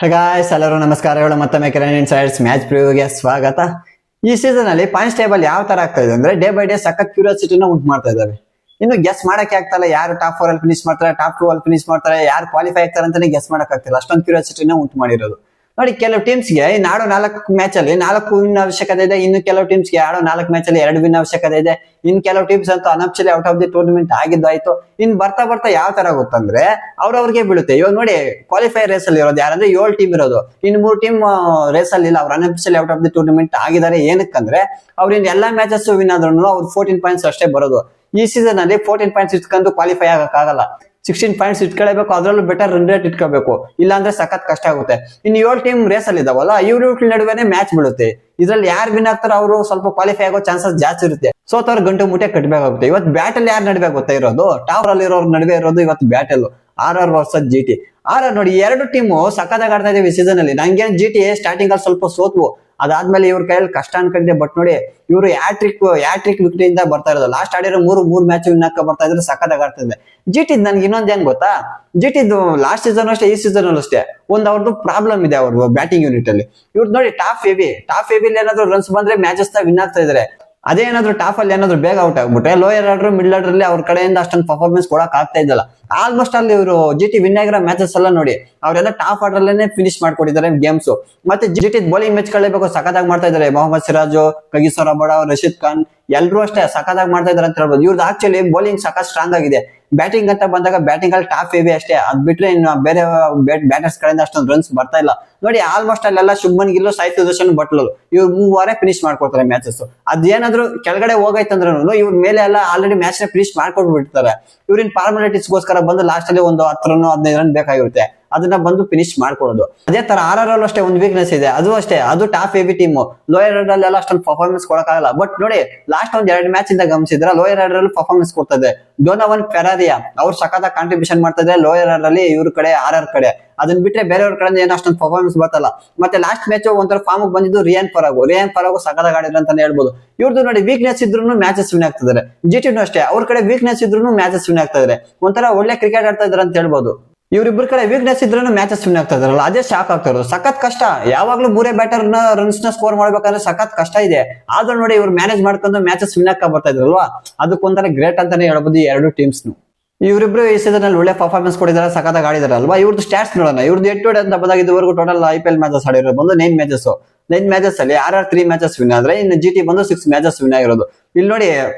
Guys ಎಲ್ಲರೂ ನಮಸ್ಕಾರಗಳು. ಮತ್ತೊಮ್ಮೆ ಕಿರಣ್ ಇನ್ಸೈಡ್ಸ್ ಮ್ಯಾಚ್ ಪ್ರಿವ್ಯೂಗೆ ಸ್ವಾಗತ. ಈ ಸೀಸನ್ ಅಲ್ಲಿ ಪಾಯಿಂಟ್ಸ್ ಟೇಬಲ್ ಯಾವ ತರ ಆಗ್ತಾ ಇದೆ ಅಂದ್ರೆ ಡೇ ಬೈ ಡೇ ಸಖತ್ ಕ್ಯೂರಿಯಾಸಿಟಿನ ಉಂಟು ಮಾಡ್ತಾ ಇದಾವೆ. ಇನ್ನು ಗೆಸ್ ಮಾಡಕ್ಕೆ ಆಗ್ತಲ್ಲ, ಯಾರು ಟಾಪ್ 4 ಅಲ್ಲಿ ಫಿನಿಶ್ ಮಾಡ್ತಾರೆ, ಟಾಪ್ 2 ಅಲ್ಲಿ ಫಿನಿಶ್ ಮಾಡ್ತಾರೆ, ಯಾರು ಕ್ವಾಲಿಫೈ ಆಗ್ತಾರೆ ಅಂತಾನೆ ಗೆಸ್ ಮಾಡಕ್ ಆಗ್ತಿಲ್ಲ. ಅಷ್ಟೊಂದು ಕ್ಯೂರಿಯಾಸಿಟಿನ ಉಂಟು ಮಾಡಿರೋದು ನೋಡಿ. ಕೆಲವು ಟೀಮ್ಸ್ಗೆ ಇನ್ನು ಆಡೋ 4 ಮ್ಯಾಚ್ ಅಲ್ಲಿ 4 ವಿನ್ ಅವಶ್ಯಕತೆ ಇದೆ. ಇನ್ನು ಕೆಲವು ಟೀಮ್ಸ್ಗೆ ಆಡೋ 4 ಮ್ಯಾಚ್ ಅಲ್ಲಿ 2 ವಿನ್ ಅವಶ್ಯಕತೆ ಇದೆ. ಇನ್ನು ಕೆಲವು ಟೀಮ್ಸ್ ಅಂತೂ ಅನಫಿಷಿಯಲಿ ಔಟ್ ಆಫ್ ದಿ ಟೂರ್ನಮೆಂಟ್ ಆಗಿದ್ದಾಯ್ತು. ಇನ್ ಬರ್ತಾ ಬರ್ತಾ ಯಾವ ತರ ಗೊತ್ತಂದ್ರೆ ಅವ್ರವ್ರಿಗೆ ಬೀಳುತ್ತೆ. ಇವಾಗ ನೋಡಿ, ಕ್ವಾಲಿಫೈ ರೇಸ್ ಅಲ್ಲಿ ಇರೋದು ಯಾರಂದ್ರೆ 7 ಟೀಮ್ ಇರೋದು. ಇನ್ನು 3 ಟೀಮ್ ರೇಸ್ ಅಲ್ಲಿ ಇಲ್ಲ, ಅವ್ರು ಅನಫಿಷಿಯಲಿ ಔಟ್ ಆಫ್ ದಿ ಟೂರ್ನಮೆಂಟ್ ಆಗಿದ್ದಾರೆ. ಏನಕ್ಕಂದ್ರೆ ಅವ್ರಿಂದ ಎಲ್ಲಾ ಮ್ಯಾಚಸ್ ವಿನ್ ಆದ್ರೂ ಅವ್ರು 14 ಪಾಯಿಂಟ್ಸ್ ಅಷ್ಟೇ ಬರೋದು. ಈ ಸೀಸನ್ ಅಲ್ಲಿ 14 ಪಾಯಿಂಟ್ಸ್ ಇಟ್ಕೊಂಡು ಕ್ವಾಲಿಫೈ ಆಗಕ್ಕಾಗಲ್ಲ. 16 ಪಾಯಿಂಟ್ಸ್ ಇಟ್ಕೊಳ್ಬೇಕು, ಅದ್ರಲ್ಲೂ ಬೆಟರ್ ರನ್ ರೇಟ್ ಇಟ್ಕೋಬೇಕು, ಇಲ್ಲಾಂದ್ರೆ ಸಖತ್ ಕಷ್ಟ ಆಗುತ್ತೆ. ಇನ್ನು 7 ಟೀಮ್ ರೇಸ್ ಅಲ್ಲಿ ಇದಾವಲ್ಲ, ಇವ್ರ ನಡುವೆನೆ ಮ್ಯಾಚ್ ಬೀಳುತ್ತೆ. ಇದ್ರಲ್ಲಿ ಯಾರು ವಿನ್ ಆಗ್ತಾರೋ ಅವರು ಸ್ವಲ್ಪ ಕ್ವಾಲಿಫೈ ಆಗೋ ಚಾನ್ಸಸ್ ಜಾಸ್ತಿ ಇರುತ್ತೆ. ಸೋತವ್ರ ಗಂಟು ಮುಟ್ಟೆ ಕಟ್ಟಬೇಕಾಗುತ್ತೆ. ಇವತ್ತು ಬ್ಯಾಟಲ್ ಯಾರು ನಡುವೆ ಗೊತ್ತಾ ಇರೋದು? ಟಾಪ್ ಅಲ್ಲಿ ಇರೋರ್ ನಡುವೆ ಇರೋದು ಇವತ್ತು battle RR versus GT. RR ನೋಡಿ, 2 ಟೀಮು ಸಖತ್ತಾಗಿ ಆಡ್ತಾ ಇದೀವಿ ಸೀಸನ್ ಅಲ್ಲಿ. ನಂಗೆ GT ಸ್ಟಾರ್ಟಿಂಗ್ ಅಲ್ಲಿ ಸ್ವಲ್ಪ ಸೋತ್ವು, ಅದಾದ್ಮೇಲೆ ಇವ್ರ ಕೈಯಲ್ಲಿ ಕಷ್ಟ ಅನ್ಕೊಂಡಿದ್ದೆ. ಬಟ್ ನೋಡಿ, ಇವರು ಹ್ಯಾಟ್ರಿಕ್ ವಿಕೆಟಿಂದ ಬರ್ತಾ ಇರೋದು. ಲಾಸ್ಟ್ ಆಡಿರೋ 3 ಮ್ಯಾಚ್ ವಿನ್ ಹಾಕ ಬರ್ತಾ ಇದ್ರೆ ಸಖತ್ತಾಗಿ ಆಡ್ತಾ ಇದೆ. GT ನನ್ಗೆ ಇನ್ನೊಂದ್ ಏನ್ ಗೊತ್ತಾ, GT ಲಾಸ್ಟ್ ಸೀಸನ್ ಅಷ್ಟೇ, ಈ ಸೀಸನ್ ಅಲ್ಲೂ ಅಷ್ಟೇ ಅವ್ರದ್ದು ಪ್ರಾಬ್ಲಮ್ ಇದೆ ಅವ್ರದ್ದು ಬ್ಯಾಟಿಂಗ್ ಯೂನಿಟ್ ಅಲ್ಲಿ. ಇವ್ರದ್ದು ನೋಡಿ, ಟಾಪ್ ಹೆವಿ ಏನಾದ್ರು ರನ್ಸ್ ಬಂದ್ರೆ ಮ್ಯಾಚಸ್ ನ ವಿನ್ ಆಗ್ತಾ ಇದಾರೆ. ಅದೇ ಏನಾದ್ರು ಟಾಪ್ ಅಲ್ಲಿ ಏನಾದ್ರು ಬೇಗ ಔಟ್ ಆಗ್ಬಿಟ್ರೆ ಲೋಯರ್ ಆರ್ಡರ್ ಮಿಡ್ಲ್ ಆರ್ಡರ್ ಅಲ್ಲಿ ಅವ್ರ ಕಡೆಯಿಂದ ಅಷ್ಟೊಂದು ಪರ್ಫಾರ್ಮೆನ್ಸ್ ಕೊಡಕ್ ಆಗ್ತಾ ಇದ್ದಲ್ಲ. ಆಲ್ಮೋಸ್ಟ್ ಅಲ್ಲಿ ಇವರು GT ವಿನ್ ಆಗಿರೋ ಮ್ಯಾಚಸ್ ಎಲ್ಲ ನೋಡಿ, ಅವರೆಲ್ಲ ಟಾಪ್ ಆರ್ಡರ್ ಅಲ್ಲೇ ಫಿನಿಶ್ ಮಾಡ್ಕೊಟ್ಟಿದ್ದಾರೆ ಗೇಮ್ಸ್. ಮತ್ತೆ GT ಬೌಲಿಂಗ್ ಮ್ಯಾಚ್ ಗಳೇಬೇಕು, ಸಖತ್ತಾಗಿ ಮಾಡ್ತಾ ಇದಾರೆ. ಮೊಹಮ್ಮದ್ ಸಿರಾಜ್, ಕಗಿಸೋ ರಬಾಡ, ರಶೀದ್ ಖಾನ್ ಎಲ್ಲರೂ ಅಷ್ಟೇ ಸಖತ್ತಾಗಿ ಮಾಡ್ತಾ ಇದಾರೆ ಅಂತ ಹೇಳ್ಬೋದು. ಇವ್ರದ್ದು ಆಕ್ಚುಲಿ ಬೌಲಿಂಗ್ ಸಖತ್ ಸ್ಟ್ರಾಂಗ್ ಆಗಿದೆ. ಬ್ಯಾಟಿಂಗ್ ಅಂತ ಬಂದಾಗ ಬ್ಯಾಟಿಂಗ್ ಅಲ್ಲಿ ಟಾಪ್ ಹೆವಿ ಅಷ್ಟೇ. ಅದ್ ಬಿಟ್ರೆ ಇನ್ನು ಬೇರೆ ಬ್ಯಾಟರ್ಸ್ ಕಡೆಯಿಂದ ಅಷ್ಟೊಂದು ರನ್ಸ್ ಬರ್ತಾ ಇಲ್ಲ ನೋಡಿ. ಆಲ್ಮೋಸ್ಟ್ ಅಲ್ಲೆಲ್ಲ ಶುಭ್ಮನ್ ಗಿಲ್, ಸಾಯಿ ಸುದರ್ಶನ್, ಬಟ್ಲರ್ ಇವ್ರು 3 ಫಿನಿಶ್ ಮಾಡ್ಕೊಡ್ತಾರೆ ಮ್ಯಾಚಸ್. ಅದೇನಾದ್ರು ಕೆಳಗಡೆ ಹೋಗೈತಂದ್ರೂ ಇವ್ರ ಮೇಲೆ ಎಲ್ಲ ಆಲ್ರೆಡಿ ಮ್ಯಾಚ್ ನ ಫಿನಿಶ್ ಮಾಡ್ಕೊಟ್ಬಿಡ್ತಾರೆ. ಇವ್ರಿನ ಫಾರ್ಮಾಲಿಟೀಸ್ಗೋಸ್ಕರ ಬಂದು ಲಾಸ್ಟ್ ಅಲ್ಲಿ ಒಂದು 10 ರನ್ 15 ರನ್ ಬೇಕಾಗಿರುತ್ತೆ, ಅದನ್ನ ಬಂದು ಫಿನಿಶ್ ಮಾಡ್ಕೊಡೋದು. ಅದೇ ತರ RR ಅಲ್ಲೂ ಅಷ್ಟೇ ಒಂದು ವೀಕ್ನೆಸ್ ಇದೆ, ಅದು ಅಷ್ಟೇ. ಅದು top heavy team. Lower order ಅಲ್ಲಿ ಅಷ್ಟೊಂದು ಪರ್ಫಾರ್ಮೆನ್ಸ್ ಕೊಡಕ್ಕಾಗಲ್ಲ. ಬಟ್ ನೋಡಿ, ಲಾಸ್ಟ್ 2 ಮ್ಯಾಚ್ ಇಂದ ಗಮನಿಸಿದ್ರೆ ಲೋಯರ್ ಆರ್ಡರ್ ಅಲ್ಲಿ ಪರ್ಫಾರ್ಮೆನ್ಸ್ ಕೊಡ್ತಾ ಇದೆ. ಡೋನೋವನ್ ಫೆರಾರಿಯಾ ಅವ್ರು ಸಖತ್ತಾಗಿ ಕಾಂಟ್ರಿಬ್ಯೂಷನ್ ಮಾಡ್ತಾ ಇದ್ದಾರೆ ಲೋಯರ್ ಆರ್ಡರ್ ಅಲ್ಲಿ, ಇವ್ರ ಕಡೆ RR ಕಡೆ. ಅದನ್ನ ಬಿಟ್ರೆ ಬೇರೆಯವ್ರ ಕಡೆ ಏನೋ ಅಷ್ಟೊಂದು ಪರ್ಫಾರ್ಮೆನ್ಸ್ ಬರ್ತಲ್ಲ. ಮತ್ತೆ ಲಾಸ್ಟ್ ಮ್ಯಾಚ್ ಒಂಥರ ಫಾರ್ಮ್ ಬಂದಿದ್ದು ರಿಯಾನ್ ಫರಾಗು ಸಖತ್ತಾಗಿ ಆಡಿದ್ರು ಅಂತಾನೆ ಹೇಳ್ಬೋದು. ಇವ್ರದ್ದು ನೋಡಿ, ವೀಕ್ನೆಸ್ ಇದ್ರು ಮ್ಯಾಚಸ್ ವಿನ್ ಆಗ್ತಿದ್ದಾರೆ. GT ಅಷ್ಟೇ, ಅವ್ರ ಕಡೆ ವೀಕ್ನೆಸ್ ಇದ್ರು ಮ್ಯಾಚಸ್ ವಿನ್ ಆಗ್ತಾ ಇದಾರೆ. ಒಂಥರ ಒಳ್ಳೆ ಕ್ರಿಕೆಟ್ ಆಡ್ತಾ ಇದಾರೆ ಅಂತ ಹೇಳ್ಬೋದು. ಇವ್ರಿಬ್ರ ಕಡೆ ವೀಕ್ನೆಸ್ ಇದ್ರೂ ಮ್ಯಾಚಸ್ ವಿನ್ ಆಗ್ತಾ ಇದಾರಲ್ಲ, ಅದೇ ಶಾಕ್ ಆಗ್ತಾ ಇರೋದು. ಸಖತ್ ಕಷ್ಟ. ಯಾವಾಗ್ಲೂ 3 ಬ್ಯಾಟರ್ ರನ್ಸ್ ನ ಸ್ಕೋರ್ ಮಾಡ್ಬೇಕಂದ್ರೆ ಸಖತ್ ಕಷ್ಟ ಇದೆ. ಆದ್ರೂ ನೋಡಿ, ಇವ್ರು ಮ್ಯಾನೇಜ್ ಮಾಡ್ಕೊಂಡು ಮ್ಯಾಚಸ್ ವಿನ್ ಹಾಕ ಬರ್ತಾ ಇದ್ರಲ್ವಾ, ಅದಕ್ಕೊಂಥರ ಗ್ರೇಟ್ ಅಂತಾನೆ ಹೇಳ್ಬೋದು ಈ 2 ಟೀಮ್ಸ್. ಇವರಿಬ್ರು ಈ ಸೀಸನ್ ಅಲ್ಲಿ ಒಳ್ಳೆ ಪರ್ಫಾರ್ಮೆನ್ಸ್ ಕೊಟ್ಟಿದ್ದಾರೆ, ಸಖತ್ತಾಗಿ ಆಡಿದಾರೆ ಅಲ್ವಾ. ಇವ್ರದ್ದು ಸ್ಟಾಟ್ಸ್ ನೋಡೋಣ. ಇವ್ರದ್ದು ಎಟ್ಟು ಅಂತ ಬಂದಾಗ ಇದುವರೆಗೂ ಟೋಟಲ್ IPL ಮ್ಯಾಚಸ್ ಆಡಿರೋದು ಬಂದು 9 ಮ್ಯಾಚಸ್. 9 ಮ್ಯಾಚಸ್ ಅಲ್ಲಿ RR 3 ಮ್ಯಾಚಸ್ ವಿನ್ ಆದ್ರೆ, ಇನ್ನು GT ಬಂದು 6 ಮ್ಯಾಚಸ್ ವಿನ್ ಆಗಿರೋದು. ಇಲ್ಲಿ ನೋಡಿ,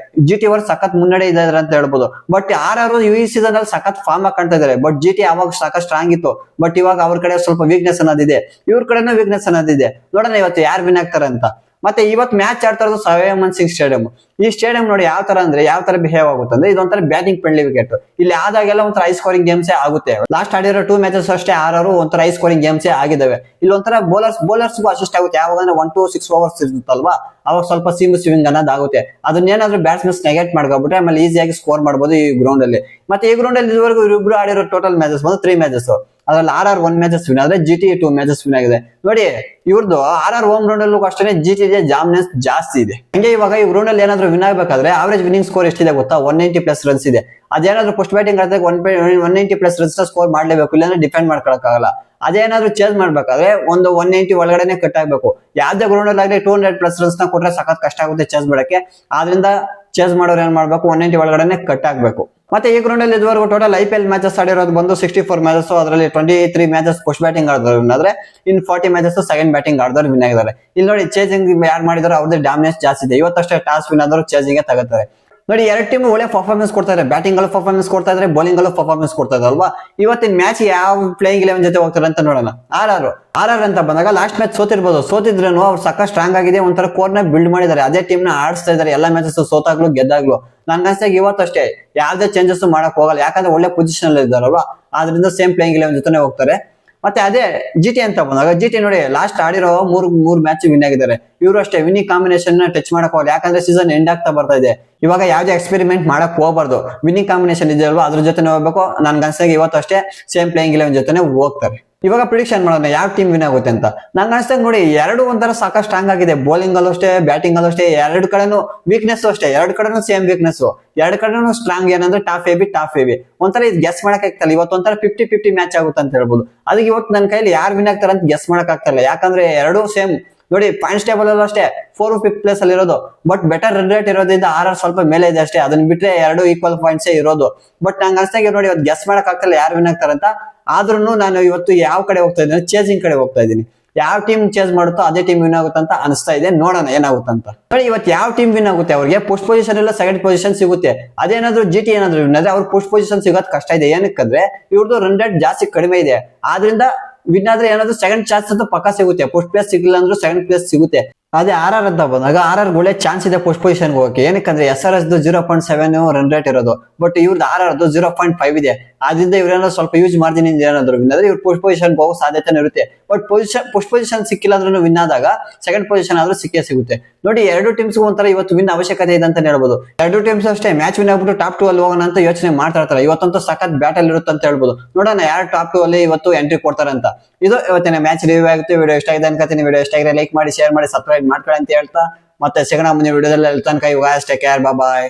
GT ಅವರು ಸಖತ್ ಮುನ್ನಡೆ ಇದ್ದಾರೆ ಅಂತ ಹೇಳ್ಬೋದು. ಬಟ್ RR ಈ ಸೀಸನ್ ಅಲ್ಲಿ ಸಖತ್ ಫಾರ್ಮ್ ಆಗಿ ಕಾಣ್ತಾ ಇದಾರೆ. ಬಟ್ GT ಅವಾಗ ಸಖತ್ ಸ್ಟ್ರಾಂಗ್ ಇತ್ತು. ಬಟ್ ಇವಾಗ ಅವ್ರ ಕಡೆ ಸ್ವಲ್ಪ ವೀಕ್ನೆಸ್ ಅನ್ನೋದಿದೆ, ಇವ್ರ ಕಡೆನೂ ವೀಕ್ನೆಸ್ ಅನ್ನೋದಿದೆ. ನೋಡೋಣ ಇವತ್ತು ಯಾರು ವಿನ್ ಆಗ್ತಾರೆ ಅಂತ. ಮತ್ತೆ ಇವತ್ತು ಮ್ಯಾಚ್ ಆಡ್ತಾ ಇರೋದು ಸೈಮನ್ ಸಿಂಗ್ ಸ್ಟೇಡಿಯಂ. ಈ ಸ್ಟೇಡಿಯಂ ನೋಡಿ ಯಾವ ತರ ಅಂದ್ರೆ, ಯಾವ ತರ ಬಿಹೇವ್ ಆಗುತ್ತೆ ಅಂದ್ರೆ, ಇದೊಂಥರ ಬ್ಯಾಟಿಂಗ್ ಫ್ರೆಂಡ್ಲಿ ವಿಕೆಟ್. ಇಲ್ಲಿ ಆದಾಗೆಲ್ಲ ಒಂಥರ ಹೈ ಸ್ಕೋರಿಂಗ್ ಗೇಮ್ಸೇ ಆಗುತ್ತೆ. ಲಾಸ್ಟ್ ಆಡಿರೋ 2 ಮ್ಯಾಚಸ್ ಅಷ್ಟೇ RR ಒಂಥರ ಹೈ ಸ್ಕೋರಿಂಗ್ ಗೇಮ್ಸೇ ಆಗಿದ್ದಾವೆ. ಇಲ್ಲಿ ಒಂಥರ ಬೌಲರ್ಸ್ಗೂ ಅಸಿಸ್ಟ್ ಆಗುತ್ತೆ. ಯಾವಾಗ ಅಂದ್ರೆ 1 to 6 ಓವರ್ಸ್ ಇರುತ್ತಲ್ವಾ, ಅವಾಗ ಸ್ವಲ್ಪ ಸೀಮ್ ಸ್ವಿಂಗ್ ಅನ್ನೋದಾಗುತ್ತೆ. ಅದನ್ನೇನಾದ್ರೂ ಬ್ಯಾಟ್ಸ್ಮನ್ಸ್ ನೆಗೆಟ್ ಮಾಡ್ಕೊಬಿಟ್ರೆ ಆಮೇಲೆ ಈಸಿಯಾಗಿ ಸ್ಕೋರ್ ಮಾಡ್ಬೋದು ಈ ಗ್ರೌಂಡ್ ಅಲ್ಲಿ. ಮತ್ತೆ ಈ ಗ್ರೌಂಡ್ ಅಲ್ಲಿ ಇದುವರೆಗೂ ಇಬ್ರು ಆಡಿರೋ ಟೋಟಲ್ ಮ್ಯಾಚಸ್ ಬಂದು 3 ಮ್ಯಾಚಸ್. ಅದ್ರಲ್ಲಿ RR 1 ಮ್ಯಾಚಸ್ ವಿನ್ ಆದ್ರೆ GT 2 ಮ್ಯಾಚಸ್ ವಿನ್ ಆಗಿದೆ. ನೋಡಿ, ಇವ್ರದ್ದು RR ಹೋಮ್ ಗ್ರೌಂಡ್ ಅಲ್ಲೂ ಅಷ್ಟೇ GT ಜಾಮ್ನೆಸ್ ಜಾಸ್ತಿ ಇದೆ. ಹಂಗೆ ಇವಾಗ ಈ ಗ್ರೌಂಡ್ ಅಲ್ಲಿ ಏನಾದ್ರು ವಿನ್ ಆಗ್ಬೇಕಾದ್ರೆ ಆವರೇಜ್ ವಿನ್ನಿಂಗ್ ಸ್ಕೋರ್ ಎಷ್ಟಿದೆ ಗೊತ್ತಾ? 190+ ರನ್ಸ್ ಇದೆ. ಅದೇನಾದ್ರೂ ಫಸ್ಟ್ ಬ್ಯಾಟಿಂಗ್ ಆದಾಗ 190+ ರನ್ಸ್ ನ ಸ್ಕೋರ್ ಮಾಡ್ಲೇಬೇಕು, ಇಲ್ಲಾಂದ್ರೆ ಡಿಫೆಂಡ್ ಮಾಡ್ಕೊಳಕ್ಕಾಗಲ್ಲ. ಅದೇನಾದ್ರೂ ಚೇಂಜ್ ಮಾಡ್ಬೇಕಾದ್ರೆ ಒಂದು 190 ಒಳಗಡೆನೆ ಕಟ್ ಆಗ್ಬೇಕು. ಯಾವ್ದೇ ಗ್ರೌಂಡ್ ಅಲ್ಲಿ ಆಗಲಿ 200+ ರನ್ಸ್ ನ ಕೊಟ್ರೆ ಸಖತ್ ಕಷ್ಟ ಆಗುತ್ತೆ ಚೇಂಜ್ ಮಾಡಕ್ಕೆ. ಆದ್ರಿಂದ ಚೇಂಜ್ ಮಾಡೋರು ಏನ್ ಮಾಡ್ಬೇಕು, 190 ಒಳಗಡೆನೆ ಕಟ್ ಆಗ್ಬೇಕು. ಮತ್ತೆ ಈ ಗ್ರೌಂಡ್ ಅಲ್ಲಿ ಇದುವರೆಗೂ ಟೋಟಲ್ IPL ಮ್ಯಾಚಸ್ ಆಡಿರೋದು ಬಂದು 64 ಮ್ಯಾಚಸ್. ಅದರಲ್ಲಿ 23 ಮ್ಯಾಚಸ್ ಫಸ್ಟ್ ಬ್ಯಾಟಿಂಗ್ ಆಡಿದವರು ವಿನ್ ಆದ್ರೆ, ಇನ್ 40 ಮ್ಯಾಚಸ್ ಸೆಕೆಂಡ್ ಬ್ಯಾಟಿಂಗ್ ಆಡಿದವರು ವಿನ್ ಆಗಿದ್ದಾರೆ. ಇಲ್ಲಿ ನೋಡಿ, ಚೇಜಿಂಗ್ ಯಾರು ಮಾಡಿದಾರೋ ಅವ್ರದ್ದು ಡಾಮಿನೆನ್ಸ್ ಜಾಸ್ತಿ ಇದೆ. ಇವತ್ತಷ್ಟೇ ಟಾಸ್ ವಿನ್ ಆದವರು ಚೇಜಿಂಗ್ ತಗೋತಾರೆ. ನೋಡಿ, 2 ಟೀಮ್ ಒಳ್ಳೆ ಪರ್ಫಾರ್ಮೆನ್ಸ್ ಕೊಡ್ತಾ ಇದ್ದಾರೆ. ಬ್ಯಾಟಿಂಗ್ ಅಲ್ಲೂ ಪರ್ಫಾರ್ಮೆನ್ಸ್ ಕೊಡ್ತಾ ಇದ್ದಾರೆ, ಬೌಲಿಂಗ್ ಅಲ್ಲೂ ಪರ್ಫಾರ್ಮೆನ್ಸ್ ಕೊಡ್ತಾ ಇದ್ದಾರೆ ಅಲ್ವಾ. ಇವತ್ತಿನ ಮ್ಯಾಚ್ ಯಾವ ಪ್ಲೇಯಿಂಗ್ 11 ಜೊತೆ ಹೋಗ್ತಾರೆ ಅಂತ ನೋಡೋಣ. RR ಅಂತ ಬಂದಾಗ ಲಾಸ್ಟ್ ಮ್ಯಾಚ್ ಸೋತಿರ್ಬೋದು. ಸೋತಿದ್ರೇನು ಅವ್ರು ಸಕ್ಕ ಸ್ಟ್ರಾಂಗ್ ಆಗಿದೆ, ಒಂಥರ ಕೋರ್ ನ ಬಿಲ್ಡ್ ಮಾಡಿದ್ದಾರೆ. ಅದೇ ಟೀಮ್ ನ ಆಡಿಸ್ತಾ ಇದ್ದಾರೆ ಎಲ್ಲಾ ಮ್ಯಾಚಸ್, ಸೋತಾಗ್ಲು ಗೆದ್ದಾಗ್ಲು. ನನ್ ಅನ್ಸಾಗ ಇವತ್ತಷ್ಟೇ ಯಾವ್ದೇ ಚೇಂಜಸ್ ಮಾಡಕ್ ಹೋಗಲ್ಲ, ಯಾಕಂದ್ರೆ ಒಳ್ಳೆ ಪೊಸಿಷನ್ ಅಲ್ಲಿ ಇದ್ದಾರಲ್ವಾ. ಆದ್ರಿಂದ ಸೇಮ್ ಪ್ಲೇಯಿಂಗ್ 11 ಜೊತೆ ಹೋಗ್ತಾರೆ. ಮತ್ತೆ ಅದೇ GT ಅಂತ ಬಂದಾಗ GT ನೋಡಿ, ಲಾಸ್ಟ್ ಆಡಿರೋ 3 ಮ್ಯಾಚ್ ವಿನ್ ಆಗಿದ್ದಾರೆ. ಇವರು ಅಷ್ಟೇ ವಿನ್ನಿಂಗ್ ಕಾಂಬಿನೇಷನ್ ಟಚ್ ಮಾಡಕ್ ಹೋಗಲ್ಲ, ಯಾಕಂದ್ರೆ ಸೀಸನ್ ಎಂಡ್ ಆಗ್ತಾ ಬರ್ತಾ ಇದೆ. ಇವಾಗ ಯಾವ್ದೇ ಎಕ್ಸ್ಪೆರಿಮೆಂಟ್ ಮಾಡಕ್ ಹೋಗ್ಬಾರ್ದು. ವಿನ್ನಿಂಗ್ ಕಾಂಬಿನೇಷನ್ ಇದೆಯಲ್ವಾ ಅದ್ರ ಜೊತೆ ಹೋಗ್ಬೇಕು. ನನ್ಗೆ ಅನ್ಸಾಗ ಇವತ್ತು ಅಷ್ಟೇ ಸೇಮ್ ಪ್ಲೇಯಿಂಗ್ 11 ಜೊತೆ ಹೋಗ್ತಾರೆ. ಇವಾಗ ಪ್ರಿಡಿಕ್ಷನ್ ಮಾಡೋಣ ಯಾವ ಟೀಮ್ ವಿನ್ ಆಗುತ್ತೆ ಅಂತ. ನಂಗೆ ಅನ್ಸ್ತಾಗ ನೋಡಿ ಎರಡು ಒಂಥರ ಸಾಕಷ್ಟು ಸ್ಟ್ರಾಂಗ್ ಆಗಿದೆ. ಬೌಲಿಂಗ್ ಅಲ್ಲೂ ಅಷ್ಟೇ, ಬ್ಯಾಟಿಂಗ್ ಅಲ್ಲೂ ಅಷ್ಟೇ. ಎರಡು ಕಡೆನೂ ವೀಕ್ನೆಸ್ ಅಷ್ಟೇ, ಎರಡು ಕಡೆನೂ ಸೇಮ್ ವೀಕ್ನೆಸ್. ಎರಡು ಕಡೆನೂ ಸ್ಟ್ರಾಂಗ್ ಏನಂದ್ರೆ ಟಾಪ್ ಎ ಬಿ. ಒಂಥರ ಇದು ಗೆಸ್ ಮಾಡಕ್ ಆಗ್ತಲ್ಲ. ಇವತ್ತು ಒಂಥರ 50-50 ಮ್ಯಾಚ್ ಆಗುತ್ತೆ ಅಂತ ಹೇಳ್ಬೋದು. ಅದಕ್ಕೆ ಇವತ್ತು ನನ್ನ ಕೈಲಿ ಯಾರು ವಿನ್ ಆಗ್ತಾರೆ ಅಂತ ಗೆಸ್ ಮಾಡಕ್ ಆಗ್ತಲ್ಲ, ಯಾಕಂದ್ರೆ ಎರಡೂ ಸೇಮ್. ನೋಡಿ ಪಾಯಿಂಟ್ಸ್ ಟೇಬಲ್ ಅಲ್ಲೂ ಅಷ್ಟೇ 4th 5th ಪ್ಲೇಸ್ ಅಲ್ಲಿ ಇರೋದು. ಬಟ್ ಬೆಟರ್ ರನ್ ರೇಟ್ ಇರೋದ್ರಿಂದ RR ಸ್ವಲ್ಪ ಮೇಲೆ ಇದೆ ಅಷ್ಟೇ. ಅದನ್ನ ಬಿಟ್ರೆ ಎರಡು ಈಕ್ವಲ್ ಪಾಯಿಂಟ್ಸ್ ಇರೋದು. ಬಟ್ ನಂಗೆ ಅನ್ಸ್ತಾಗ ನೋಡಿ ಇವತ್ತು ಗೆಸ್ ಮಾಡಕ್ ಆಗ್ತಲ್ಲ ಯಾರು ವಿನ್ ಆಗ್ತಾರೆ ಅಂತ. ಆದ್ರೂ ನಾನು ಇವತ್ತು ಯಾವ ಕಡೆ ಹೋಗ್ತಾ ಇದ್ದೀನಿ, ಚೇಸಿಂಗ್ ಕಡೆ ಹೋಗ್ತಾ ಇದ್ದೀನಿ. ಯಾವ ಟೀಮ್ ಚೇಸ್ ಮಾಡುತ್ತೋ ಅದೇ ಟೀಮ್ ವಿನ್ ಆಗುತ್ತೆ ಅಂತ ಅನಿಸ್ತಾ ಇದೆ. ನೋಡೋಣ ಏನಾಗುತ್ತಂತ. ನೋಡಿ ಇವತ್ತು ಯಾವ ಟೀಮ್ ವಿನ್ ಆಗುತ್ತೆ, ಅವ್ರಿಗೆ ಪುಷ್ ಪೊಸಿಷನ್ ಇಲ್ಲ ಸೆಕೆಂಡ್ ಪೊಸಿಷನ್ ಸಿಗುತ್ತೆ. ಅದೇನಾದ್ರು GT ಏನಾದ್ರು ವಿನ್ ಆದ್ರೆ ಅವ್ರ ಪುಷ್ ಪೊಸಿಷನ್ ಸಿಗೋದ್ ಕಷ್ಟ ಇದೆ. ಏನಕ್ಕಂದ್ರೆ ಇವ್ರದ್ದು ರನ್ ರೇಟ್ ಜಾಸ್ತಿ ಕಡಿಮೆ ಇದೆ. ಆದ್ರಿಂದ ವಿನ್ ಆದ್ರೆ ಏನಾದ್ರು ಸೆಕೆಂಡ್ ಚಾನ್ಸ್ ಅಂತ ಪಕ್ಕ ಸಿಗುತ್ತೆ. ಫಸ್ಟ್ ಪ್ಲೇಸ್ ಸಿಗಲಿಲ್ಲ ಅಂದ್ರೂ ಸೆಕೆಂಡ್ ಪ್ಲೇಸ್ ಸಿಗುತ್ತೆ. ಅದೇ RR ಅಂತ ಬಂದಾಗ RR ಒಳ್ಳೆ ಚಾನ್ಸ್ ಇದೆ ಪೋಸ್ಟ್ ಪೊಸಿಷನ್ ಹೋಗಕ್ಕೆ. ಏನಕ್ಕಂದ್ರೆ SRS 0.7 ರನ್ ರೇಟ್ ಇರೋದು, ಬಟ್ ಇವ್ರದ್ದು RR 0.5 ಇದೆ. ಆದ್ರಿಂದ ಇವ್ರೇನಾದ್ರು ಸ್ವಲ್ಪ ಯೂಸ್ ಮಾಡ್ತೀನಿ ಏನಾದ್ರು ವಿನ್ ಆದ್ರೆ ಇವ್ರು ಪೋಸ್ಟ್ ಪೊಸಿಷನ್ ಹೋಗೋ ಸಾಧ್ಯತೆ ಇರುತ್ತೆ. ಬಟ್ ಪೋಸ್ಟ್ ಪೊಸಿಷನ್ ಸಿಕ್ಕಿಲ್ಲ ಅಂದ್ರೂ ವಿನ್ ಆದಾಗ ಸೆಕೆಂಡ್ ಪೊಸಿಷನ್ ಆದ್ರೂ ಸಿಕ್ಕೇ ಸಿಗುತ್ತೆ. ನೋಡಿ ಎರಡು ಟೀಮ್ಸ್ ಒಂಥರ ಇವತ್ತು ವಿನ್ ಅವಶ್ಯಕತೆ ಇದೆ ಅಂತ ಹೇಳ್ಬೋದು. ಎರಡು ಟೀಮ್ಸ್ ಅಷ್ಟೇ ಮ್ಯಾಚ್ ವಿನ್ ಆಗ್ಬಿಟ್ಟು ಟಾಪ್ 2 ಅಲ್ಲಿ ಹೋಗೋಣ ಅಂತ ಯೋಚನೆ ಮಾಡ್ತಾ ಇರ್ತಾರೆ. ಇವತ್ತಂತೂ ಸಖತ್ ಬ್ಯಾಟಲ್ ಇರುತ್ತೆ ಅಂತ ಹೇಳ್ಬೋದು. ನೋಡೋಣ ಯಾರು ಟಾಪ್ 2 ಅಲ್ಲಿ ಇವತ್ತು ಎಂಟ್ರಿ ಕೊಡ್ತಾರೆ ಅಂತ. ಇದು ಇವತ್ತಿನ ಮ್ಯಾಚ್ ರಿವ್ಯೂ ಆಗುತ್ತೆ. ವಿಡಿಯೋ ಇಷ್ಟ ಆಗಿದೆ ಅನ್ಕೋತೀನಿ. ವಿಡಿಯೋ ಇಷ್ಟ ಆಗಿದ್ರೆ ಲೈಕ್ ಮಾಡಿ, ಶೇರ್ ಮಾಡಿ, ಸಬ್ಸ್ಕ್ರೈಬ್ ಮಾಡ್ಕೊಳ್ಳಿ ಅಂತ ಹೇಳ್ತಾ ಮತ್ತೆ ಸಿಗೋಣ ಮುಂದಿನ ವಿಡಿಯೋದಲ್ಲಿ. ತನಕ ಇವಾಗ ಅಷ್ಟೇ. ಕೇರ್, ಬಾಯ್.